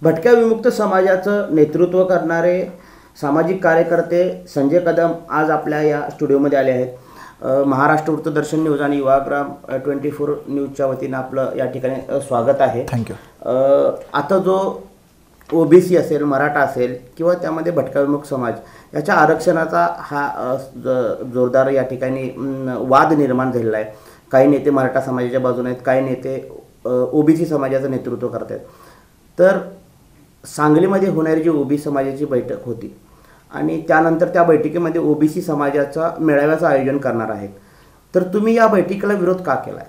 भटक्या विमुक्त समाजाचं नेतृत्व करणारे सामाजिक कार्यकर्ते संजय कदम आज आपल्या या स्टुडिओमध्ये आले आहेत। महाराष्ट्र वृत्तदर्शन न्यूज आणि युवाग्राम 24 न्यूजच्या वतीने आपलं या ठिकाणी स्वागत आहे। थँक्यू। आता जो ओबीसी असेल, मराठा असेल किंवा त्यामध्ये भटक्या विमुक्त समाज याच्या आरक्षणाचा हा जोरदार या ठिकाणी वाद निर्माण झालेला आहे। काही नेते मराठा समाजाच्या बाजूने आहेत, काही नेते ओबीसी समाजाचं नेतृत्व करत आहेत। तर सांगलीमध्ये होणारी जी ओबीसी समाजाची बैठक होती आणि त्यानंतर त्या बैठकीमध्ये ओबीसी समाजाचा मेळाव्याचं आयोजन करणार आहेत, तर तुम्ही या बैठकीला विरोध का केलाय?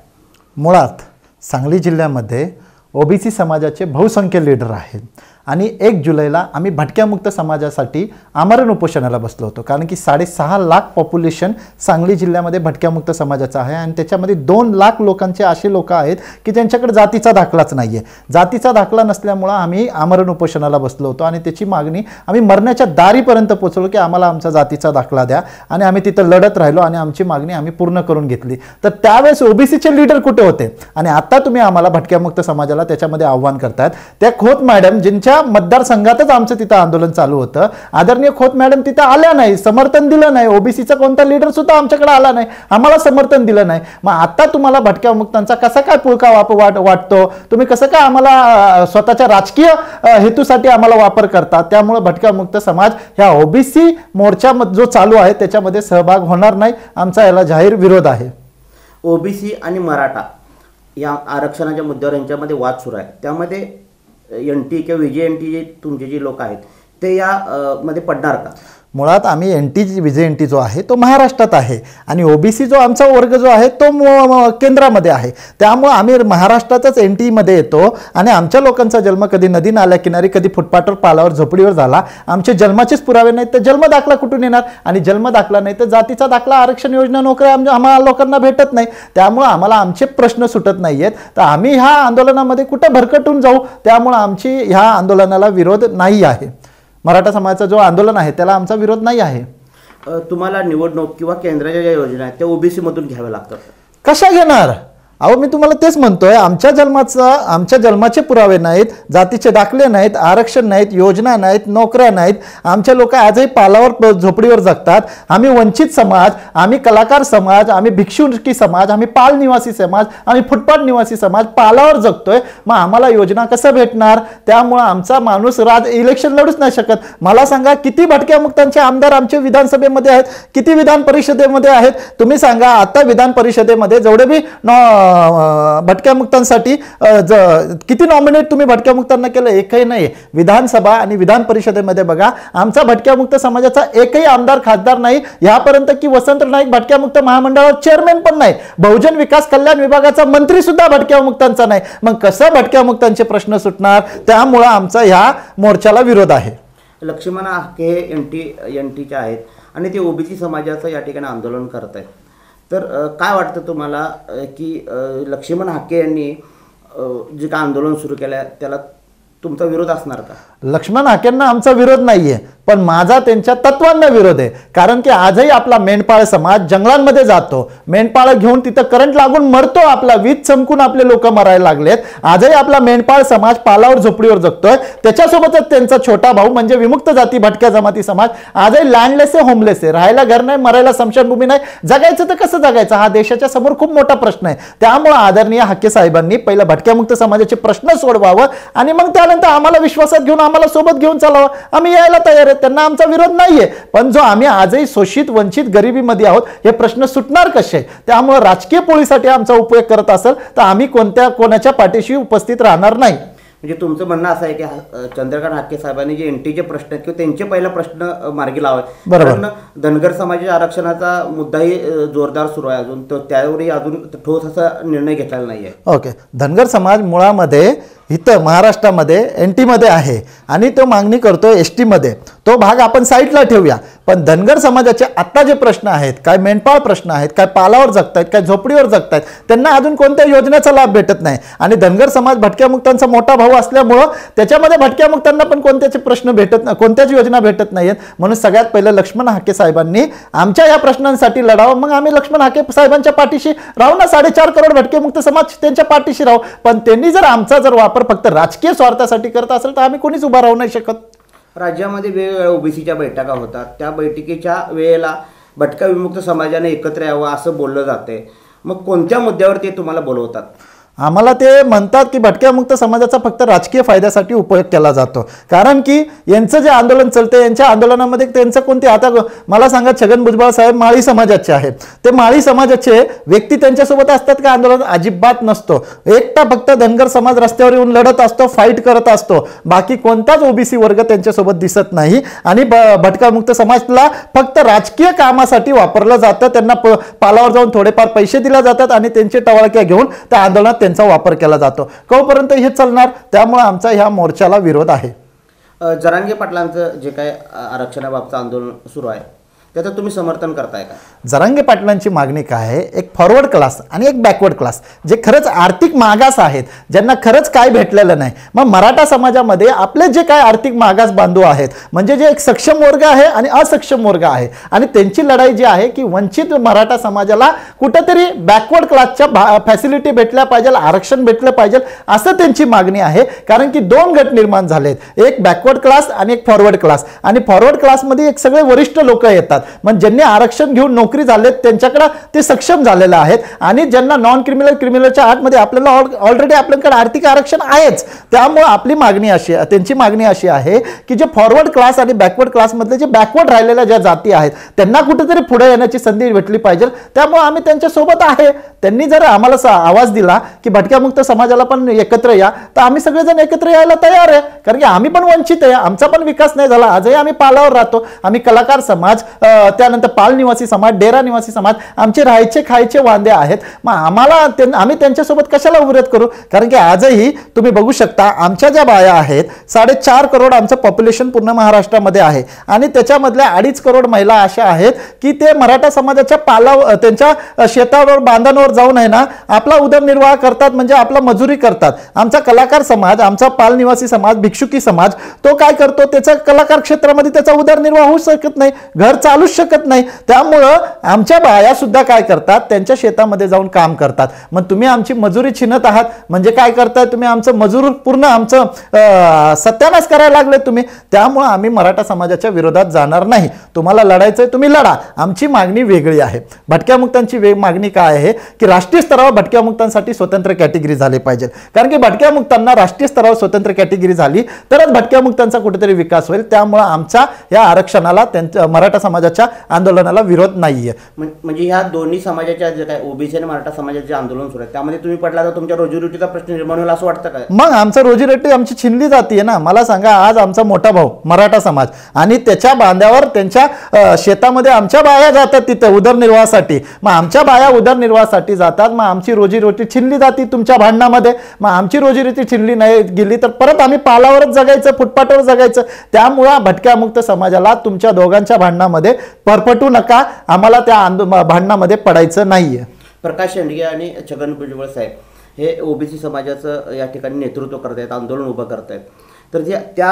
मुळात सांगली जिल्ह्यामध्ये ओबीसी समाजाचे बहुसंख्य लीडर आहेत आणि 1 जुलैला आम्ही भटक्यामुक्त समाजासाठी आमरण उपोषणाला बसलो होतो, कारण की 6.5 लाख पॉप्युलेशन सांगली जिल्ह्यामध्ये भटक्यामुक्त समाजाचं आहे आणि त्याच्यामध्ये 2 लाख लोकांचे असे लोक आहेत की ज्यांच्याकडे जातीचा दाखलाच नाही आहे। जातीचा दाखला नसल्यामुळं आम्ही आमरण उपोषणाला बसलो होतो आणि त्याची मागणी आम्ही मरण्याच्या दारीपर्यंत पोहोचलो की आम्हाला आमचा जातीचा दाखला द्या आणि आम्ही तिथं लढत राहिलो आणि आमची मागणी आम्ही पूर्ण करून घेतली। तर त्यावेळेस ओबीसीचे लीडर कुठे होते आणि आता तुम्ही आम्हाला भटक्यामुक्त समाजाला त्याच्यामध्ये आव्हान करतायत। त्या खोत मॅडम ज्यांच्या मतदारसंघातच आमचं तिथं आंदोलन चालू होतं, आदरणीय खोत मॅडम तिथं आल्या नाही, समर्थन दिलं नाही, ओबीसीचा कोणता लीडर सुद्धा आमच्याकडे आला नाही, आम्हाला समर्थन दिलं नाही। मग आता तुम्हाला भटक्या मुक्तांचा कसा काय पुळका वाटतो? तुम्ही कसं काय आम्हाला स्वतःच्या राजकीय हेतूसाठी आम्हाला वापर करता? त्यामुळे भटक्या मुक्त समाज ह्या ओबीसी मोर्चा जो चालू आहे त्याच्यामध्ये सहभाग होणार नाही, आमचा याला जाहीर विरोध आहे। ओबीसी आणि मराठा या आरक्षणाच्या मुद्द्यावर यांच्यामध्ये वाद सुरू आहे, त्यामध्ये एनटी किंवा विजय जे तुमचे जे लोक आहेत ते या मध्ये पडणार का? मुळात आम्ही विजय एनटी जो आहे तो महाराष्ट्रात आहे आणि ओबीसी जो आमचा वर्ग जो आहे तो केंद्रामध्ये आहे, त्यामुळे आम्ही महाराष्ट्रातच एनटीमध्ये येतो आणि आमच्या लोकांचा जन्म कधी नदी नाल्या किनारी, कधी फुटपाथवर, पालावर, झोपडीवर झाला। आमचे जन्माचेच पुरावे नाहीत तर जन्म दाखला कुठून येणार? आणि जन्म दाखला नाही तर जातीचा दाखला, आरक्षण योजना, नोकऱ्या आम्हाला लोकांना भेटत नाही, त्यामुळे आम्हाला आमचे प्रश्न सुटत नाहीयेत। तर आम्ही ह्या आंदोलनामध्ये कुठं भरकटून जाऊ, त्यामुळे आमची ह्या आंदोलनाला विरोध नाही आहे। मराठा समाजाचा जो आंदोलन आहे त्याला आमचा विरोध नाही आहे। तुम्हाला निवडणूक किंवा केंद्राच्या ज्या योजना आहेत त्या ओबीसी मधून घ्याव्या लागतात, कशा घेणार? अहो मी तुम्हाला तेच म्हणतोय, आमच्या जन्माचे पुरावे नाहीत, जातीचे दाखले नाहीत, आरक्षण नाहीत, योजना नाहीत, नोकऱ्या नाहीत, आमचे लोक आजही पालावर, झोपडीवर जगतात। आम्ही वंचित समाज, आम्ही कलाकार समाज, आम्ही भिक्षुकी समाज, आम्ही पाल निवासी समाज, आम्ही फुटपाथ निवासी समाज पालावर जगतोय, मग आम्हाला योजना कसं भेटणार? त्यामुळे आमचा माणूस इलेक्शन लढूच नाही शकत। मला सांगा किती भटक्या मुक्तांचे आमदार आमचे विधानसभेमध्ये आहेत, किती विधान परिषदेमध्ये आहेत? तुम्ही सांगा, आता विधान परिषदेमध्ये जेवढे बी भटक्या मुक्तांसाठी किती नॉमिनेट तुम्ही भटक्या मुक्तांना केलं? एकही नाही। विधानसभा आणि विधान परिषदेमध्ये बघा, आमचा भटक्या मुक्त समाजाचा एकही आमदार, खासदार नाही यापर्यंत की वसंत नाईक भटक्या मुक्त महामंडळावर चेअरमॅन पण नाही, बहुजन विकास कल्याण विभागाचा मंत्री सुद्धा भटक्या मुक्तांचा नाही। मग कसं भटक्या मुक्तांचे प्रश्न सुटणार? त्यामुळे आमचा ह्या मोर्चाला विरोध आहे। लक्ष्मण हाके एनटीच्या आहेत आणि ते ओबीसी समाजाचं या ठिकाणी आंदोलन करत आहेत, तर काय वाटतं तुम्हाला की लक्ष्मण हाके यांनी जे काय आंदोलन सुरू केलं त्याला तुमचा विरोध असणार का? लक्ष्मण हाकेंना आमचा विरोध नाहीये, पण माझा त्यांच्या तत्वांना विरोध आहे। कारण की आजही आपला मेंढपाळ समाज जंगलांमध्ये जातो, मेंढपाळ घेऊन तिथं करंट लागून मरतो, आपला वीज चमकून आपले लोक मरायला लागलेत। आजही आपला मेंढपाळ समाज पालावर, झोपडीवर जगतोय। त्याच्यासोबतच त्यांचा छोटा भाऊ म्हणजे विमुक्त जाती भटक्या जमाती समाज आजही लँडलेस आहे, होमलेस आहे, राहायला घर नाही, मरायला स्मशानभूमी नाही, जगायचं तर कसं जगायचं? हा देशाच्या समोर खूप मोठा प्रश्न आहे। त्यामुळे आदरणीय हाके साहेबांनी पहिला भटक्यामुक्त समाजाचे प्रश्न सोडवावं आणि मग त्यानंतर आम्हाला विश्वासात घेऊन, आम्हाला सोबत घेऊन चालावं। आम्ही यायला तयार आहे, त्यांना आमचा विरोध नाहीये, पण जो आम्ही आजही शोषित, वंचित, गरिबीमध्ये आहोत, हे प्रश्न सुटणार कसे? त्यामुळे राजकीय पोळीसाठी आमचा उपयोग करत असेल तर आम्ही कोणाच्या पाठीशी उपस्थित राहणार नाही। म्हणजे तुमचं म्हणणं असं आहे की चंद्रकांत हाके साहेबांनी जे एनटीचे प्रश्न आहेत किंवा त्यांचे पहिला प्रश्न मार्गी लावावे, कारण धनगर समाजाच्या आरक्षणाचा मुद्दाही जोरदार सुरू आहे, अजून त्यावरही अजून ठोस असा निर्णय घेतलेला नाहीये। ओके, धनगर समाज मुळामध्ये इथं महाराष्ट्रामध्ये एनटीमध्ये आहे आणि तो मागणी करतोय एसटीमध्ये, तो भाग आपण साईडला ठेवूया। पण धनगर समाजाचे आत्ता जे प्रश्न आहेत, काय मेंढपाळ प्रश्न आहेत, काय पालावर जगतायत, काय झोपडीवर जगतायत, त्यांना अजून कोणत्या योजनेचा लाभ भेटत नाही. आणि धनगर समाज भटक्या मुक्तांचा मोठा भाऊ असल्यामुळं त्याच्यामध्ये भटक्या मुक्तांना पण कोणत्याचे प्रश्न भेटत नाही, कोणत्याच योजना भेटत नाहीत. म्हणून सगळ्यात पहिलं लक्ष्मण हाके साहेबांनी आमच्या या प्रश्नांसाठी लढावं. मग आम्ही लक्ष्मण हाके साहेबांच्या पाठीशी राहू ना, 4.5 करोड भटके मुक्त समाज त्यांच्या पाठीशी राहू. पण त्यांनी जर आमचा जर वापर फक्त राजकीय स्वार्थासाठी करत असेल तर आम्ही कोणीच उभा राहू नाही शकत. राज्यामध्ये वेगवेगळ्या ओबीसीच्या बैठका होतात. त्या बैठकीच्या वेळेला भटका विमुक्त समाजाने एकत्र यावं असं बोललं जाते. मग कोणत्या मुद्द्यावर ते तुम्हाला बोलवतात? आम्हाला ते म्हणतात की भटक्या मुक्त समाजाचा फक्त राजकीय फायद्यासाठी उपयोग केला जातो. कारण की यांचं जे आंदोलन चालतं, यांच्या आंदोलनामध्ये त्यांचं कोणते, आता मला सांगा, छगन भुजबळ साहेब माळी समाजाचे आहेत. ते माळी समाजाचे व्यक्ती त्यांच्यासोबत असतात का? आंदोलन अजिबात नसतो. एकटा फक्त धनगर समाज रस्त्यावर येऊन लढत असतो, फाईट करत असतो. बाकी कोणताच ओबीसी वर्ग त्यांच्यासोबत दिसत नाही. आणि भटका मुक्त समाजला फक्त राजकीय कामासाठी वापरलं जातं. त्यांना पालावर जाऊन थोडेफार पैसे दिले जातात आणि त्यांचे टवाळक्या घेऊन त्या आंदोलनात त्यांचा वापर केला जातो. कोपर्यंत हे चालणार? त्यामुळे आमचा ह्या मोर्चाला विरोध आहे. जरांगे पाटलांचं जे काय आरक्षणाबाबतचं आंदोलन सुरू आहे त्याचं तुम्ही समर्थन करताय का? जरांगे पाटलांची मागणी काय आहे? एक फॉरवर्ड क्लास आणि एक बॅकवर्ड क्लास, जे खरंच आर्थिक मागास आहेत, ज्यांना खरंच काय भेटलेलं नाही. मग मराठा समाजामध्ये आपले जे काय आर्थिक मागास बांधव आहेत, म्हणजे जे एक सक्षम वर्ग आहे आणि असक्षम वर्ग आहे, आणि त्यांची लढाई जी आहे की वंचित मराठा समाजाला कुठेतरी बॅकवर्ड क्लासच्या फॅसिलिटी भेटल्या पाहिजे, आरक्षण भेटलं पाहिजे, असं त्यांची मागणी आहे. कारण की 2 गट निर्माण झालेत, एक बॅकवर्ड क्लास आणि एक फॉरवर्ड क्लास. आणि फॉरवर्ड क्लासमध्ये एक सगळे वरिष्ठ लोक येतात. मग ज्यांनी आरक्षण घेऊन नोकरी झालेत त्यांच्याकडे ते सक्षम झालेले आहेत. आणि ज्यांना नॉन क्रिमिनल, क्रिमिनलच्या आतमध्ये आपल्याला ऑलरेडी आपल्याकडे आर्थिक आरक्षण आहेच. त्यामुळे आपली मागणी अशी, त्यांची मागणी अशी आहे की जे फॉरवर्ड क्लास आणि बॅकवर्ड क्लासमधले जे बॅकवर्ड राहिलेल्या ज्या जाती आहेत त्यांना कुठेतरी पुढे येण्याची संधी भेटली पाहिजे. त्यामुळे आम्ही त्यांच्या सोबत आहे. त्यांनी जर आम्हाला आवाज दिला की भटक्यामुक्त समाजाला पण एकत्र या, तर आम्ही सगळेजण एकत्र यायला तयार आहे. कारण की आम्ही पण वंचित आहे, आमचा पण विकास नाही झाला. आजही आम्ही पालावर राहतो. आम्ही कलाकार समाज, त्यानंतर पाल निवासी समाज, डेरा निवासी समाज, आमचे राहायचे खायचे वांदे आहेत. मग आम्ही त्यांच्यासोबत कशाला विरोध करू? कारण की आजही तुम्ही बघू शकता आमच्या ज्या बाया आहेत, 4.5 करोड आमचं पॉप्युलेशन पूर्ण महाराष्ट्रामध्ये आहे. आणि त्याच्यामधल्या 2.5 करोड महिला अशा आहेत की ते मराठा समाजाच्या पालावर, त्यांच्या शेतावर, बांधांवर जाऊन आहे ना आपला उदरनिर्वाह करतात, म्हणजे आपला मजुरी करतात. आमचा कलाकार समाज, आमचा पाल निवासी समाज, भिक्षुकी समाज, तो काय करतो? त्याचा कलाकार क्षेत्रामध्ये त्याचा उदरनिर्वाह होऊ शकत नाही, घर चालूच शकत नाही. त्यामुळं आमच्या बाया सुद्धा काय करतात? त्यांच्या शेतामध्ये जाऊन काम करतात. मग तुम्ही आमची मजुरी छिनत आहात, म्हणजे काय करताय तुम्ही? आमचं मजूर पूर्ण आमचं सत्यानाश करायला लागले तुम्ही. त्यामुळं आम्ही मराठा समाजाच्या विरोधात जाणार नाही. तुम्हाला लढायचंय तुम्ही लढा. आमची मागणी वेगळी आहे. भटक्या मुक्तांची मागणी काय आहे की राष्ट्रीय स्तरावर भटक्या मुक्तांसाठी स्वतंत्र कॅटेगरी झाली पाहिजे. कारण की भटक्या मुक्तांना राष्ट्रीय स्तरावर स्वतंत्र कॅटेगरी झाली तरच भटक्या मुक्तांचा कुठेतरी विकास होईल. त्यामुळं आमच्या या आरक्षणाला, त्यांच्या मराठा समाजाच्या आंदोलनाला विरोध नाहीये. म्हणजे ह्या दोन्ही समाजाच्या जे काय ओबीसी आणि मराठा समाजाचे आंदोलन सुरू आहे त्यामध्ये तुम्ही पडला तर तुमच्या रोजीरोटीचा प्रश्न निर्माण होईल असं वाटतं काय? मग आमचं रोजीरोटी आमची छिनली जाते ना. मला सांगा, आज आमचा मोठा भाऊ मराठा समाज आणि त्याच्या बांध्यावर त्यांच्या शेतामध्ये आमच्या बाया जातात तिथं उदरनिर्वाहासाठी. मग आमच्या बाया उदरनिर्वाहासाठी जातात, मग आमची रोजीरोटी छिनली जाते तुमच्या भांडणामध्ये. मग आमची रोजीरोटी छिनली नाही गेली तर परत आम्ही पालावरच जगायचं, फुटपाथवर जगायचं. त्यामुळं भटक्या मुक्त समाजाला तुमच्या दोघांच्या भांडणामध्ये परपटू नका. आम्हाला त्या भांडणामध्ये पडायचं नाहीये. प्रकाश शेंडगे आणि छगन भुजबळ साहेब हे ओबीसी समाजाचं या ठिकाणी नेतृत्व करतायत, आंदोलन उभं करतायत. तर त्या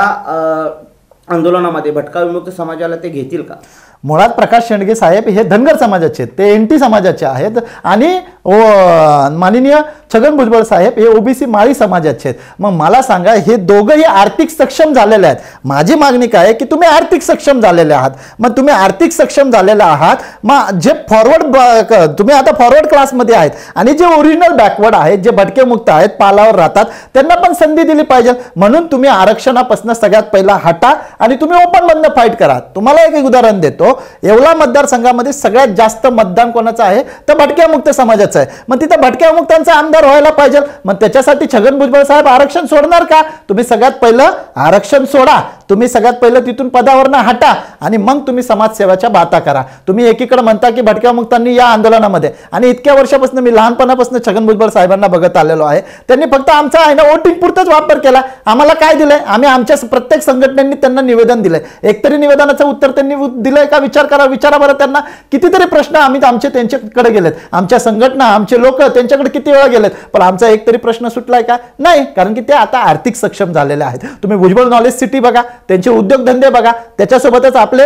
आंदोलनामध्ये भटका विमुक्त समाजाला ते घेतील का? मुळात प्रकाश शेंडगे साहेब हे धनगर समाजाचे, ते एनटी समाजाचे आहेत. आणि माननीय छगन भुजबळ साहेब हे ओबीसी माळी समाजाचे आहेत. मग मला सांगा, हे दोघंही आर्थिक सक्षम झालेले आहेत. माझी मागणी काय आहे की तुम्ही आर्थिक सक्षम झालेले आहात. मग तुम्ही आर्थिक सक्षम झालेले आहात, मग जे फॉरवर्ड, तुम्ही आता फॉरवर्ड क्लासमध्ये आहेत आणि जे ओरिजिनल बॅकवर्ड आहेत, जे भटके मुक्त आहेत, पालावर राहतात, त्यांना पण संधी दिली पाहिजे. म्हणून तुम्ही आरक्षणापासून सगळ्यात पहिला हटा आणि तुम्ही ओपन मधनं फाईट करा. तुम्हाला एक उदाहरण देतो. येवला मतदारसंघामध्ये सगळ्यात जास्त मतदान कोणाचं आहे? तर भटक्या मुक्त समाजाचं आहे. मग तिथं भटक्या मुक्तांचा आमदार व्हायला पाहिजे. मग त्याच्यासाठी छगन भुजबळ साहेब आरक्षण सोडणार का? तुम्ही सगळ्यात पहिलं आरक्षण सोडा. तुम्ही सगळ्यात पहिलं तिथून पदावरनं हटा आणि मग तुम्ही समाजसेवेच्या बाता करा. तुम्ही एकीकडे म्हणता की भटक्या मुक्तांनी या आंदोलनामध्ये, आणि इतक्या वर्षापासून मी लहानपणापासून छगन भुजबळ साहेबांना बघत आलेलो आहे, त्यांनी फक्त आमचा आहे ना वोटिंग पुरताच वापर केला. आम्हाला काय दिलंय? आम्ही आमच्या प्रत्येक संघटनेनी त्यांना निवेदन दिलंय. एकतरी निवेदनाचं उत्तर त्यांनी दिलंय का? विचारा बरं त्यांना. कितीतरी प्रश्न आम्ही आमचे त्यांच्याकडे गेलेत, आमच्या संघटना, आमचे लोक त्यांच्याकडे किती वेळा गेलेत, पण आमचा एकतरी प्रश्न सुटलाय का? नाही. कारण की ते आता आर्थिक सक्षम झालेले आहेत. तुम्ही भुजबळ नॉलेज सिटी बघा, त्यांचे उद्योगधंदे बघा, त्याच्यासोबतच आपले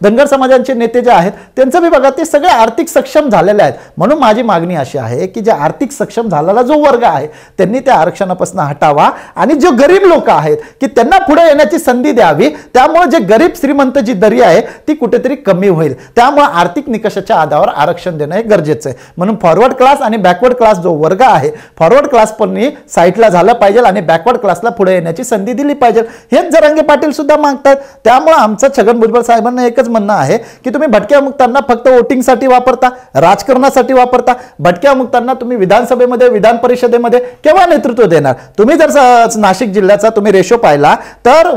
धनगर समाजाचे नेते जे आहेत त्यांचं बी बघा, ते सगळे आर्थिक सक्षम झालेले आहेत. म्हणून माझी मागणी अशी आहे की जे आर्थिक सक्षम झालेला जो वर्ग आहे त्यांनी त्या आरक्षणापासून हटावा आणि जो गरीब लोक आहेत की त्यांना पुढे येण्याची संधी द्यावी. त्यामुळे जे गरीब श्रीमंत जी दरी आहे ती कुठेतरी कमी होईल. त्यामुळे आर्थिक निकषाच्या आधारावर आरक्षण देणं हे गरजेचं आहे. म्हणून फॉरवर्ड क्लास आणि बॅकवर्ड क्लास जो वर्ग आहे, फॉरवर्ड क्लास पण साईटला झालं पाहिजे आणि बॅकवर्ड क्लासला पुढे येण्याची संधी दिली पाहिजे. हेच जरांगे पाटील सुद्धा मागतात. त्यामुळे आमचं छगन भुजबळ साहेबांना एकच म्हणणं आहे की तुम्ही भटक्या मुक्तांना फक्त वोटिंगसाठी वापरता, राजकारणासाठी वापरता. भटक्या मुक्तांना तुम्ही विधानसभेमध्ये, विधान परिषदेमध्ये केव्हा नेतृत्व देणार? तुम्ही जर नाशिक जिल्ह्याचा तुम्ही रेशो पाहिला तर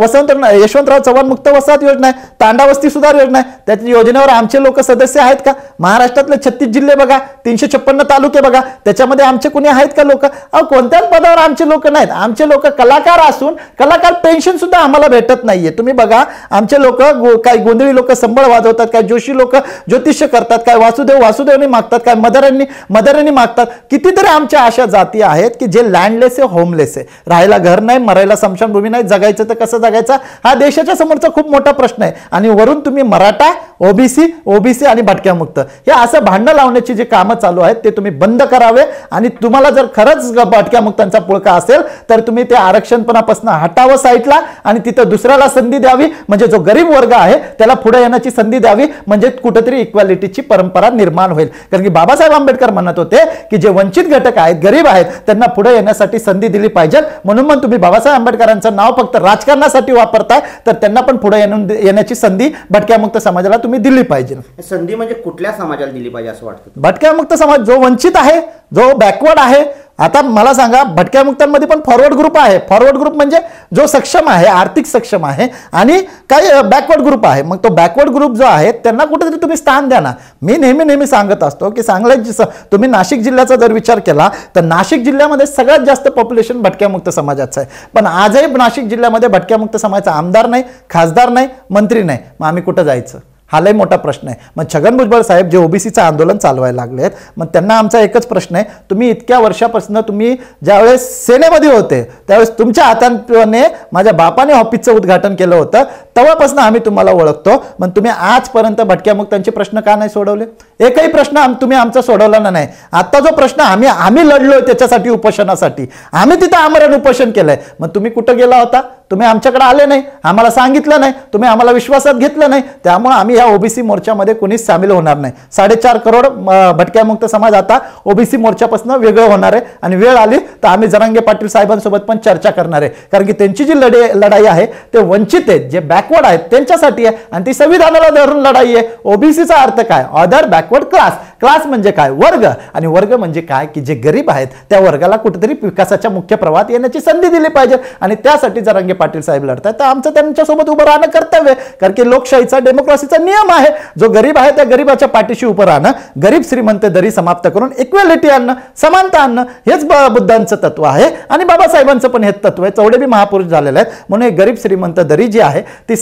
यशवंतराव चव्हाण मुक्त वसाहत योजना आहे, तांडा वस्ती सुधार योजना आहे, त्या योजनेवर आमचे लोक सदस्य आहेत का? महाराष्ट्रातले 36 जिल्हे बघा, 356 तालुके बघा, त्याच्यामध्ये आमचे कोणी आहेत का लोक? कोणत्याच पदावर आमचे लोक नाहीत. आमचे लोक कलाकार असून कलाकार पेन्शन सुद्धा आम्हाला भेटत नाहीये. तुम्ही बघा, आमचे लोक काय गोंधळी लोक संबळ वाजवतात, काय जोशी लोक ज्योतिष्य करतात, काय वासुदेवनी मागतात, काय मदरांनी मागतात. कितीतरी आमच्या अशा जाती आहेत की जे लँडलेस आहे, होमलेस आहे, राहायला घर नाही, मरायला स्मशानभूमी नाही, जगायचं तर कसं जगायचं हा देशाच्या समोरचा खूप मोठा प्रश्न आहे. आणि वरून तुम्ही मराठा, ओबीसी आणि भटक्या मुक्त हे असं भांडणं लावण्याची जे कामं चालू आहेत ते तुम्ही बंद करावे. आणि तुम्हाला जर खरंच भटक्या मुक्तांचा पुळका असेल तर तुम्ही ते आरक्षणपणापासून हटावं साईटला आणि तिथं दुसऱ्याला संधी द्यावी. म्हणजे जो गरीब वर्ग आहे त्याला पुढे येण्याची संधी द्यावी. म्हणजे कुठेतरी इक्वॅलिटीची परंपरा निर्माण होईल. कारण की बाबासाहेब आंबेडकर म्हणत होते की जे वंचित घटक आहेत, गरीब आहेत, त्यांना पुढे येण्यासाठी संधी दिली पाहिजे. म्हणून मग तुम्ही बाबासाहेब आंबेडकरांचं नाव फक्त राजकारणासाठी वापरताय तर त्यांना पण पुढे येण्याची संधी भटक्या मुक्त समाजाला तुम्ही दिली पाहिजे. संधी म्हणजे कुठल्या समाजाला दिली पाहिजे असं वाटतं? भटक्या मुक्त समाज जो वंचित आहे, जो बॅकवर्ड आहे. आता मला सांगा, भटक्या मुक्तांमध्ये पण फॉरवर्ड ग्रुप आहे. फॉरवर्ड ग्रुप म्हणजे जो सक्षम आहे, आर्थिक सक्षम आहे, आणि काही बॅकवर्ड ग्रुप आहे. मग तो बॅकवर्ड ग्रुप जो आहे त्यांना कुठेतरी तुम्ही स्थान द्या ना. मी नेहमी सांगत असतो की तुम्ही नाशिक जिल्ह्याचा जर विचार केला तर नाशिक जिल्ह्यामध्ये सगळ्यात जास्त पॉप्युलेशन भटक्या मुक्त समाजाचं आहे. पण आजही नाशिक जिल्ह्यामध्ये भटक्या मुक्त समाजाचा आमदार नाही, खासदार नाही, मंत्री नाही. मग आम्ही कुठं जायचं? हा लय मोठा प्रश्न आहे. मग छगन भुजबळ साहेब जे ओबीसीचं आंदोलन चालवायला लागलेत, मग त्यांना आमचा एकच प्रश्न आहे, तुम्ही इतक्या वर्षापासून तुम्ही ज्यावेळेस सेनेमध्ये होते त्यावेळेस तुमच्या हाताने माझ्या बापाने ऑफिसचं उद्घाटन केलं होतं, तेव्हापासून आम्ही तुम्हाला ओळखतो. मग तुम्ही आजपर्यंत भटक्या मुक्तांचे प्रश्न का नाही सोडवले? एकही प्रश्न तुम्ही आमचा सोडवला नाही. आता जो प्रश्न आम्ही लढलोय त्याच्यासाठी, उपोषणासाठी आम्ही तिथं आमरण उपोषण केलंय. मग तुम्ही कुठं गेला होता? तुम्ही आमच्याकडे आले नाही, आम्हाला सांगितलं नाही, तुम्ही आम्हाला विश्वासात घेतलं नाही. त्यामुळे आम्ही या ओबीसी मोर्चामध्ये कोणीच सामील होणार नाही. 4.5 करोड भटक्या मुक्त समाज आता ओबीसी मोर्चापासून वेगळं होणार आहे. आणि वेळ आली तर आम्ही जरांगे पाटील साहेबांसोबत पण चर्चा करणार आहे. कारण की त्यांची जी लढाई आहे ते वंचित आहेत, जे बॅकवर्ड आहेत त्यांच्यासाठी आहे, आणि ती संविधानाला धरून लढाई आहे. ओबीसीचा अर्थ काय? Other backward class. क्लास म्हणजे काय? वर्ग. आणि वर्ग म्हणजे काय? की जे गरीब आहेत त्या वर्गाला कुठेतरी विकासाच्या मुख्य प्रवाहात येण्याची संधी दिली पाहिजे. आणि त्यासाठी जरांगे पाटील साहेब लढतात. तर आमचं त्यांच्यासोबत उभं राहणं कर्तव्य. कारण की लोकशाहीचा, डेमोक्रेसीचा नियम आहे, जो गरीब आहे त्या गरीबाच्या पाठीशी उभं राहणं, गरीब श्रीमंत दरी समाप्त करून इक्वॅलिटी आणणं, समानता आणणं, हेच बुद्धांचं तत्व आहे. आणि बाबासाहेबांचं पण हेच तत्व आहे. चौडे बी महापुरुष झालेले आहेत. म्हणून एक गरीब श्रीमंत दरी जी आहे ती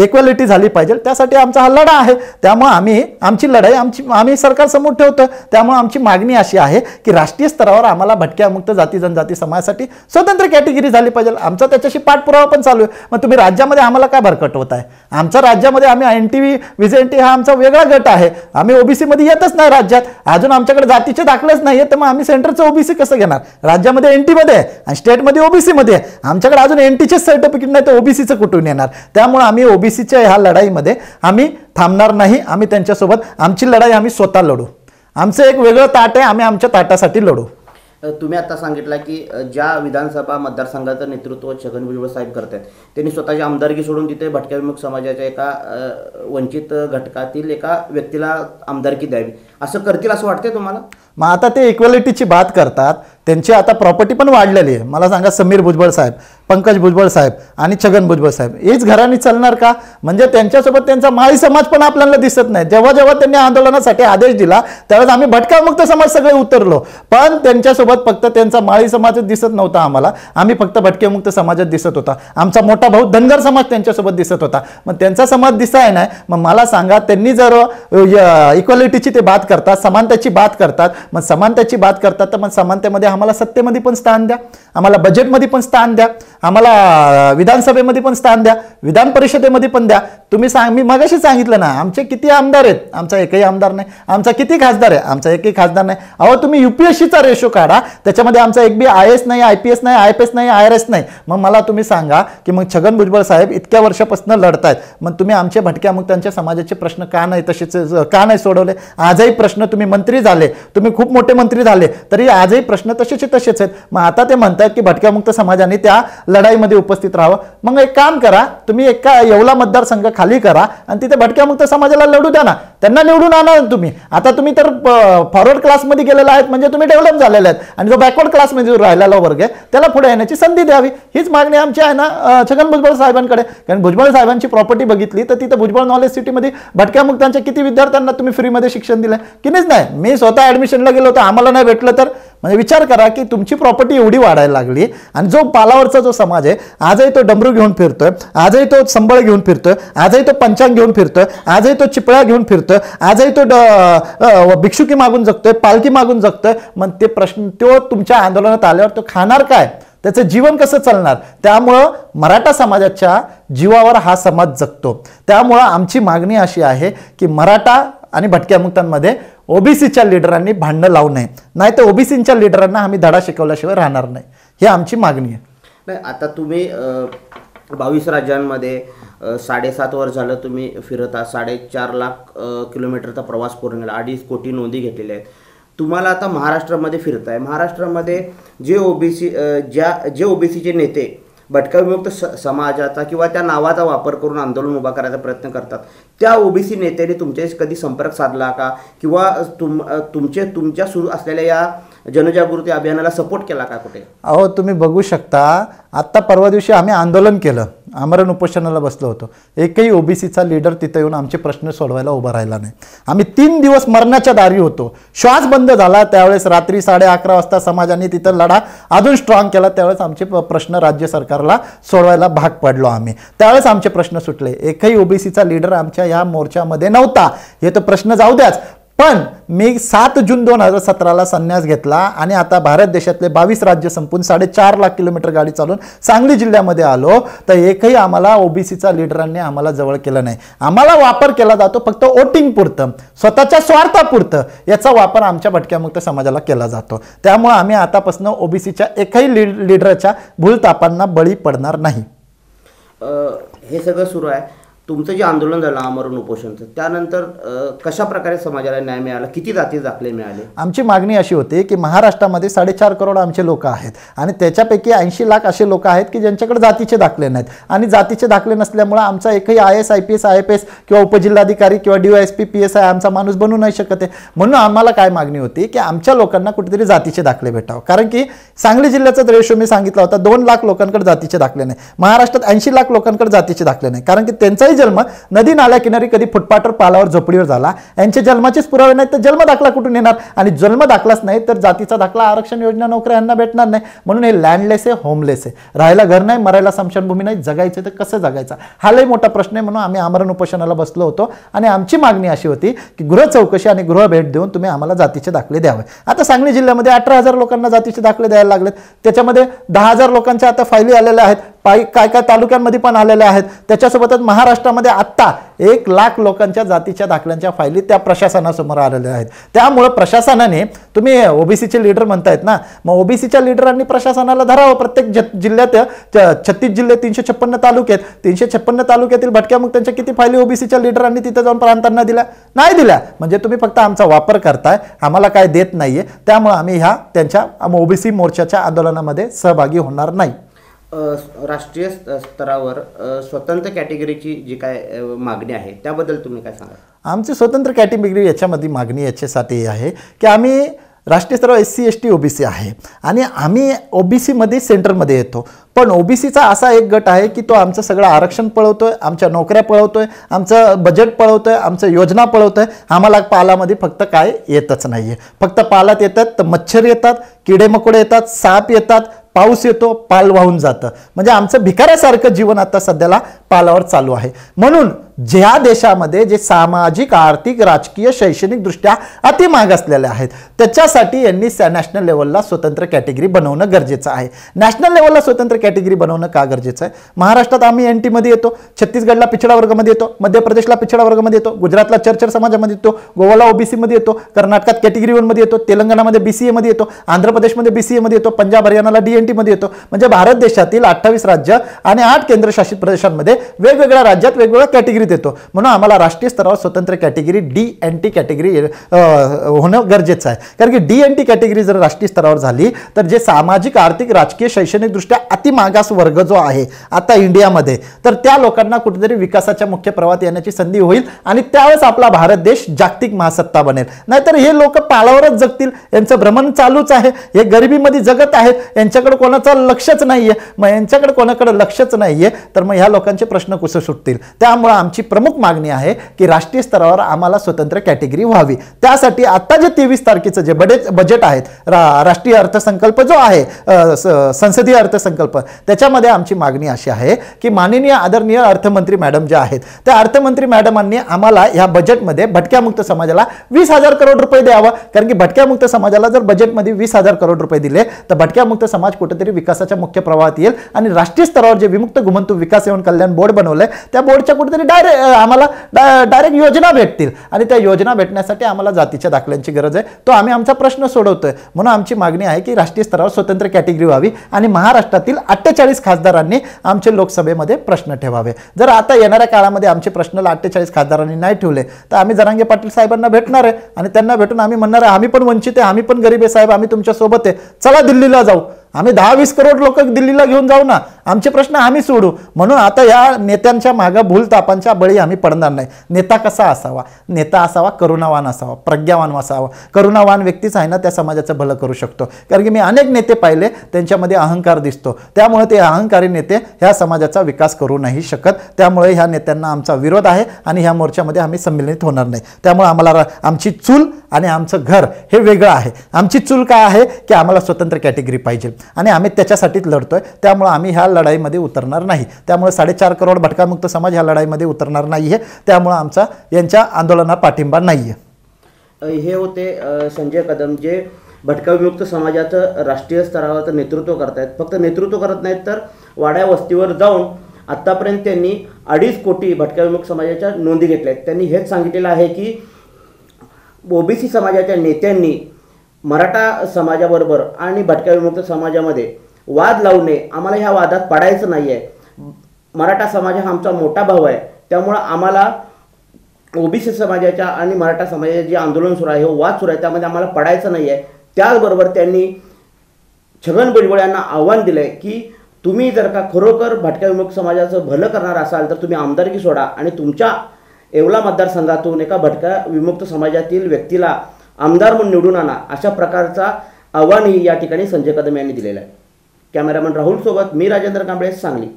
इक्वॅलिटी झाली पाहिजे. त्यासाठी आमचा हा लढा आहे. त्यामुळे आमची लढाई आम्ही सरकार समोर ठेवतो. त्यामुळे आमची मागणी अशी आहे की राष्ट्रीय स्तरावर आम्हाला भटक्या मुक्त जाती जनजाती समाजासाठी स्वतंत्र कॅटेगरी झाली पाहिजे. आमचा त्याच्याशी पाठपुरावा पण चालू आहे. मग तुम्ही राज्यामध्ये आम्हाला काय भरकटवत आहे? आमच्या राज्यामध्ये आम्ही एनटीव्ही व्हिजेंटी हा आमचा वेगळा गट आहे. आम्ही ओबीसी मध्ये येतच नाही राज्यात. अजून आमच्याकडे जातीचे दाखलेच नाही, तर मग आम्ही सेंटरचं ओबीसी कसं घेणार? राज्यामध्ये एनटी मध्ये आहे आणि स्टेटमध्ये ओबीसी मध्ये आहे. आमच्याकडे अजून एनटीचे सर्टिफिकेट नाही तर ओबीसीचं कुठून येणार? त्यामुळे आम्ही ओबीसीच्या ह्या लढाईमध्ये आम्ही थांबणार नाही. आम्ही त्यांच्यासोबत आमची लढाई आम्ही स्वतः लढू. आमचं एक वेगळं ताट आहे, आम्ही आमच्या ताटासाठी लढू. तुम्ही आता सांगितलं की ज्या विधानसभा मतदारसंघाचं नेतृत्व छगन भुजबळ साहेब करतात, त्यांनी स्वतःची आमदारकी सोडून तिथे भटक्या विमुक्त समाजाच्या एका वंचित घटकातील एका व्यक्तीला आमदारकी द्यावी, असं करतील असं वाटतंय तुम्हाला? मग आता ते इक्वॅलिटीची बात करतात. त्यांची आता प्रॉपर्टी पण वाढलेली आहे. मला सांगा, समीर भुजबळ साहेब पंकज भुजबळ साहेब आणि छगन भुजबळ साहेब, हीच घराणी चालणार का? म्हणजे त्यांच्यासोबत त्यांचा माळी समाज पण आपल्याला दिसत नाही. जेव्हा जेव्हा त्यांनी आंदोलनासाठी आदेश दिला त्यावेळेस आम्ही भटकामुक्त समाज सगळे उतरलो, पण त्यांच्यासोबत फक्त त्यांचा माळी समाजच दिसत नव्हता आम्हाला. आम्ही फक्त भटकेमुक्त समाजात दिसत होता. आमचा मोठा भाऊ धनगर समाज त्यांच्यासोबत दिसत होता. मग त्यांचा समाज दिसाय नाही. मग मला सांगा, त्यांनी जर इक्वालिटीची ते बात करतात, समानतेची बात करतात, मग समानतेची बात करतात तर मग समानतेमध्ये आम्हाला सत्तेमध्ये पण स्थान द्या, आम्हाला बजेटमध्ये पण स्थान द्या, आम्हाला विधानसभेमध्ये पण स्थान द्या, विधान परिषदेमध्ये पण द्या. तुम्ही मी मगाशी सांगितलं ना, आमचे किती आमदार आहेत? आमचा एकही आमदार नाही. आमचा किती खासदार आहे? आमचा एकही खासदार नाही. अहो तुम्ही UPSCचा रेशो काढा, त्याच्यामध्ये आमचा एक बी IAS नाही, IPS नाही, IFS नाही, IRS नाही. मग मला तुम्ही सांगा की मग छगन भुजबळ साहेब इतक्या वर्षापासून लढतायत, मग तुम्ही आमचे भटक्या मुक्तांच्या समाजाचे प्रश्न का नाही तसेच का नाही सोडवले? आजही प्रश्न, तुम्ही मंत्री झाले, तुम्ही खूप मोठे मंत्री झाले, तरी आजही प्रश्न तसेच आहेत. मग आता ते म्हणतात की भटक्यामुक्त समाजाने त्या लढाईमध्ये उपस्थित राहावं. मग एक काम करा, तुम्ही एका येवला मतदारसंघ खाली करा आणि तिथे भटक्यामुक्त समाजाला लढू द्या ना, त्यांना निवडून आणा तुम्ही. आता तुम्ही तर फॉरवर्ड क्लासमध्ये गेलेला आहेत, म्हणजे तुम्ही डेव्हलप झालेले आहेत, आणि जो बॅकवर्ड क्लासमध्ये राहिलेला वर्ग आहे त्याला पुढे येण्याची संधी द्यावी. हीच मागणी आमची आहे ना छगन भुजबळ साहेबांकडे. कारण भुजबळ साहेबांची प्रॉपर्टी बघितली तर तिथं भुजबळ नॉलेज सिटीमध्ये भटक्यामुक्तांच्या किती विद्यार्थ्यांना तुम्ही फ्रीमध्ये शिक्षण दिलं? किनीच नाही. मी स्वतः ऍडमिशनला गेलो होतो, आम्हाला नाही भेटलं तर. म्हणजे विचार करा की तुमची प्रॉपर्टी एवढी वाढायला लागली, आणि जो पालावरचा जो समाज आहे आजही तो डमरू घेऊन फिरतोय, आजही तो संबळ घेऊन फिरतोय, आजही तो पंचांग घेऊन फिरतोय, आजही तो चिपळ्या घेऊन फिरतोय, आजही तो भिक्षुकी मागून जगतोय, पालखी मागून जगतोय. मग ते प्रश्न, तो तुमच्या आंदोलनात आल्यावर तो खाणार काय? त्याचं जीवन कसं चालणार? त्यामुळं मराठा समाजाच्या जीवावर हा समाज जगतो. त्यामुळं आमची मागणी अशी आहे की मराठा आणि भटक्यामुक्तांमध्ये OBCच्या लिडरांनी भांडणं लावू नये, नाही तर OBCच्या लिडरांना आम्ही धडा शिकवल्याशिवाय राहणार नाही. ही आमची मागणी आहे. नाही, आता तुम्ही 22 राज्यांमध्ये 7.5 वर्ष झालं तुम्ही फिरता, 4.5 लाख किलोमीटरचा प्रवास पूर्ण केला, 2.5 कोटी नोंदी घेतलेल्या आहेत. तुम्हाला आता महाराष्ट्रामध्ये फिरताय, महाराष्ट्रामध्ये जे OBCचे नेते भटक्याविमुक्त समाजाचा किंवा त्या नावाचा वापर करून आंदोलन उभा करायचा प्रयत्न करतात, त्या OBC नेत्याने तुमच्याशी कधी संपर्क साधला का? किंवा तुमच्या सुरू असलेल्या या जनजागृती अभियानाला सपोर्ट केला का कुठे? अहो तुम्ही बघू शकता, आत्ता परवा दिवशी आम्ही आंदोलन केलं, आमरण उपोषणाला बसलो होतो, एकही OBCचा लीडर तिथे येऊन आमचे प्रश्न सोडवायला उभा राहिला नाही. आम्ही 3 दिवस मरणाच्या दारी होतो. श्वास बंद झाला त्यावेळेस रात्री 11:30 वाजता समाजाने तिथं लढा अजून स्ट्रॉंग केला. त्यावेळेस आमचे प्रश्न राज्य सरकारला सोडवायला भाग पडलो आम्ही. त्यावेळेस आमचे प्रश्न सुटले. एकही OBCचा लीडर आमच्या या मोर्चामध्ये नव्हता. हे तर प्रश्न जाऊ द्याच, पण मी 7 जून 2017ला संन्यास घेतला आणि आता भारत देशातले 22 राज्य संपून 4.5 लाख किलोमीटर गाडी चालून सांगली जिल्ह्यामध्ये आलो, तर एकही आम्हाला OBCचा लीडरांनी आम्हाला जवळ केलं नाही. आम्हाला वापर केला जातो फक्त वोटिंग पुरतं, स्वतःच्या स्वार्थापुरतं. याचा वापर आमच्या भटक्यामुक्त समाजाला केला जातो. त्यामुळे आम्ही आतापासून OBCच्या एकही लीडरच्या भूलतापांना बळी पडणार नाही. हे सगळं सुरू आहे. तुमचं जे आंदोलन झालं आमरण उपोषणचं, त्यानंतर कशा प्रकारे समाजाला न्याय मिळाला? किती जाती दाखले मिळाले? आमची मागणी अशी होती की महाराष्ट्रामध्ये 4.5 करोड आमचे लोक आहेत आणि त्याच्यापैकी 80 लाख असे लोक आहेत की ज्यांच्याकडे जातीचे दाखले नाहीत, आणि जातीचे दाखले नसल्यामुळे आमचा एकही IAS IPS IFS किंवा उपजिल्हाधिकारी किंवा DYSP PSI आमचा माणूस बनू नाही शकत आहे. म्हणून आम्हाला काय मागणी होती की आमच्या लोकांना कुठेतरी जातीचे दाखले भेटावं. कारण की सांगली जिल्ह्याचा रेशो मी सांगितला होता, 2 लाख लोकांकडे जातीचे दाखले नाही. महाराष्ट्रात 80 लाख लोकांकडे जातीचे दाखले नाही, कारण की त्यांचाही जन्म नदी नाल्या किनारी कधी फुटपाथवर पालावर झोपडीवर झाला. यांचे जन्माचेच पुरावे नाहीत तर जन्म दाखला कुठून येणार? आणि जन्म दाखलाच नाही तर जातीचा दाखला, आरक्षण योजना, नोकऱ्या यांना भेटणार नाही. म्हणून हे लँडलेस आहे, होमलेस आहे. राहायला घर नाही, मरायला स्मशानभूमी नाही, जगायचं तर कसं जगायचं? हा लय मोठा प्रश्न आहे. म्हणून आम्ही आमरण उपोषणाला बसलो होतो आणि आमची मागणी अशी होती की गृह चौकशी आणि गृह भेट देऊन तुम्ही आम्हाला जातीचे दाखले द्यावे. आता सांगली जिल्ह्यामध्ये 18,000 लोकांना जातीचे दाखले द्यायला लागलेत. त्याच्यामध्ये 10,000 लोकांच्या आता फायली आलेल्या आहेत, काय तालुक्यांमध्ये पण आलेल्या आहेत. त्याच्यासोबतच महाराष्ट्रामध्ये आत्ता 1 लाख लोकांच्या जातीच्या दाखल्यांच्या फायली त्या प्रशासनासमोर आलेल्या आहेत. त्यामुळे प्रशासनाने, तुम्ही OBCचे लीडर म्हणतायत ना, मग OBCच्या लीडरांनी प्रशासनाला धरावं. प्रत्येक जिल्ह्यात 36 जिल्हे, 356 तालुके आहेत. 356 तालुक्यातील भटक्यामुक्तांच्या किती फायली OBCच्या लीडरांनी तिथे जाऊन प्रांतांना दिल्या? नाही दिल्या. म्हणजे तुम्ही फक्त आमचा वापर करताय, आम्हाला काय देत नाहीये. त्यामुळे आम्ही त्यांच्या OBC मोर्चाच्या आंदोलनामध्ये सहभागी होणार नाही. राष्ट्रीय स्तरावर स्वतंत्र कॅटेगरीची जी काय मागणी आहे त्याबद्दल तुम्ही काय सांगा? आमची स्वतंत्र कॅटेगरी याच्यामध्ये मागणी याच्यासाठी आहे की आम्ही राष्ट्रीय स्तरावर SC ST OBC आहे आणि आम्ही OBCमध्ये सेंटरमध्ये येतो. पण OBCचा असा एक गट आहे की तो आमचं सगळं आरक्षण पळवतोय, आमच्या नोकऱ्या पळवतोय, आमचं बजेट पळवतोय, आमचं योजना पळवतोय. आम्हाला पालामध्ये फक्त काय येतच नाही आहे. फक्त पालात येतात तर मच्छर येतात, किडेमकोडे येतात, साप येतात, पाऊस येतो, पाल वाहून जातं. म्हणजे आमचं भिकाऱ्यासारखं जीवन आता सध्याला पालावर चालू आहे. म्हणून ज्या देशामध्ये जे सामाजिक, आर्थिक, राजकीय, शैक्षणिकदृष्ट्या अति मागासलेले आहेत त्याच्यासाठी यांनी नॅशनल लेवलला स्वतंत्र कॅटेगरी बनवणं गरजेचं आहे. नॅशनल लेवलला स्वतंत्र कॅटेगरी बनवणं का गरजेचं आहे? महाराष्ट्रात आम्ही NT मध्ये येतो, छत्तीसगडला पिछडा वर्गामध्ये येतो, मध्य प्रदेशला पिछडा वर्गामध्ये येतो, गुजरातला चर्चर समाजामध्ये येतो, गोवाला OBC मध्ये येतो, कर्नाटकात कॅटेगरी 1 मध्ये येतो, तेलंगणामध्ये BCA मध्ये येतो, आंध्र प्रदेशमध्ये BCA मध्ये येतो, पंजाब हरियाणाला DNT मध्ये येतो. म्हणजे भारत देशातील 28 राज्य आणि 8 केंद्रशासित प्रदेशांमध्ये वेगवेगळ्या राज्यात वेगवेगळ्या कॅटेगरीत येतो. म्हणून आम्हाला राष्ट्रीय स्तरावर स्वतंत्र कॅटेगरी DNT कॅटेगरी होणं गरजेचं आहे. कारण की DNT कॅटेगरी जर राष्ट्रीय स्तरावर झाली तर जे सामाजिक, आर्थिक, राजकीय, शैक्षणिकदृष्ट्या अतिमागास वर्ग जो आहे आता इंडियामध्ये, तर त्या लोकांना कुठेतरी विकासाच्या मुख्य प्रवाहात येण्याची संधी होईल आणि त्यावेळेस आपला भारत देश जागतिक महासत्ता बनेल. नाहीतर हे लोक पालावरच जगतील, यांचं भ्रमण चालूच आहे, हे गरिबीमध्ये जगत आहेत, यांच्याकडे कोणाचं लक्षच नाहीये. मग यांच्याकडे कोणाकडे लक्षच नाहीये तर मग ह्या लोकांचे प्रश्न कुठे सुटतील? त्यामुळे आमची प्रमुख मागणी आहे की राष्ट्रीय स्तरावर आम्हाला स्वतंत्र कॅटेगरी व्हावी. त्यासाठी आता जे 23 तारखेचं जे बजेट आहेत, राष्ट्रीय अर्थसंकल्प जो आहे, संसदीय अर्थसंकल्प, त्याच्यामध्ये आमची मागणी अशी आहे की माननीय आदरणीय अर्थमंत्री मॅडम ज्या आहेत त्या अर्थमंत्री मॅडमांनी आम्हाला ह्या बजेटमध्ये भटक्यामुक्त समाजाला 20,000 करोड रुपये द्यावा. कारण की भटक्यामुक्त समाजाला जर बजेटमध्ये 20,000 करोड रुपये दिले तर भटक्यामुक्त समाज कुठेतरी विकासाच्या मुख्य प्रवाहात येईल आणि राष्ट्रीय स्तरावर जे विमुक्त घुमंतू विकास एवं कल्याण बोर्ड बनवलंय त्या बोर्डच्या कुठेतरी आम्हाला डायरेक्ट योजना भेटतील आणि त्या योजना भेटण्यासाठी आम्हाला जातीच्या दाखल्यांची गरज आहे. तो आम्ही आमचा प्रश्न सोडवतोय. म्हणून आमची मागणी आहे की राष्ट्रीय स्तरावर स्वतंत्र कॅटेगरी व्हावी आणि महाराष्ट्रातील 48 खासदारांनी आमचे लोकसभेमध्ये प्रश्न ठेवावे. जर आता येणाऱ्या काळामध्ये आमचे प्रश्न 48 खासदारांनी नाही ठेवले तर आम्ही जरांगे पाटील साहेबांना भेटणार आहे आणि त्यांना भेटून आम्ही म्हणणार आहे आम्ही पण वंचित आहे, आम्ही पण गरीब आहे साहेब, आम्ही तुमच्या सोबत आहे, चला दिल्लीला जाऊ, आम्ही 10-20 करोड लोक दिल्लीला घेऊन जाऊ ना, आमचे प्रश्न आम्ही सोडू. म्हणून आता या नेत्यांच्या मागं भूलतापांच्या बळी आम्ही पडणार नाही. नेता कसा असावा? नेता असावा करुणावान असावा, प्रज्ञावान असावा. करुणावान व्यक्तीच आहे ना त्या समाजाचं भलं करू शकतो. कारण की मी अनेक नेते पाहिले त्यांच्यामध्ये अहंकार दिसतो, त्यामुळे ते अहंकारी नेते ह्या समाजाचा विकास करू नाही शकत. त्यामुळे ह्या नेत्यांना आमचा विरोध आहे आणि ह्या मोर्चामध्ये आम्ही संमिलित होणार नाही. त्यामुळे आम्हाला आमची चूल आणि आमचं घर हे वेगळं आहे. आमची चूल काय आहे की आम्हाला स्वतंत्र कॅटेगरी पाहिजे आणि आम्ही त्याच्यासाठीच लढतोय. त्यामुळे आम्ही ह्या लढाईमध्ये उतरणार नाही. त्यामुळे 4.5 करोड भटकामुक्त समाज ह्या लढाईमध्ये उतरणार नाहीये. त्यामुळे आमचा यांच्या आंदोलनाला पाठिंबा नाहीये. हे होते संजय कदम, जे भटकाविमुक्त समाजाचं राष्ट्रीय स्तरावर नेतृत्व करतायत. फक्त नेतृत्व करत नाहीत तर वाड्या वस्तीवर जाऊन आत्तापर्यंत त्यांनी 2.5 कोटी भटकाविमुक्त समाजाच्या नोंदी घेतल्या आहेत. त्यांनी हेच सांगितलेलं आहे की OBC समाजाच्या नेत्यांनी मराठा समाजाबरोबर आणि भटक्याविमुक्त समाजामध्ये वाद लावू नये. आम्हाला ह्या वादात पडायचं नाही आहे. मराठा समाज हा आमचा मोठा भाऊ आहे. त्यामुळं आम्हाला OBC समाजाच्या आणि मराठा समाजाचे जे आंदोलन सुरू आहे, वाद सुरू आहे, त्यामध्ये आम्हाला पडायचं नाही आहे. त्याचबरोबर त्यांनी छगन भुजबळ यांना आव्हान दिलं आहे की तुम्ही जर का खरोखर भटक्याविमुक्त समाजाचं भलं करणार असाल तर तुम्ही आमदारकी सोडा आणि तुमच्या येवला मतदारसंघातून एका भटक्या विमुक्त समाजातील व्यक्तीला आमदार म्हणून निवडून आणा. अशा प्रकारचा आव्हानही या ठिकाणी संजय कदम यांनी दिलेला आहे. कॅमेरामन राहुल सोबत मी राजेंद्र कांबळे, सांगली.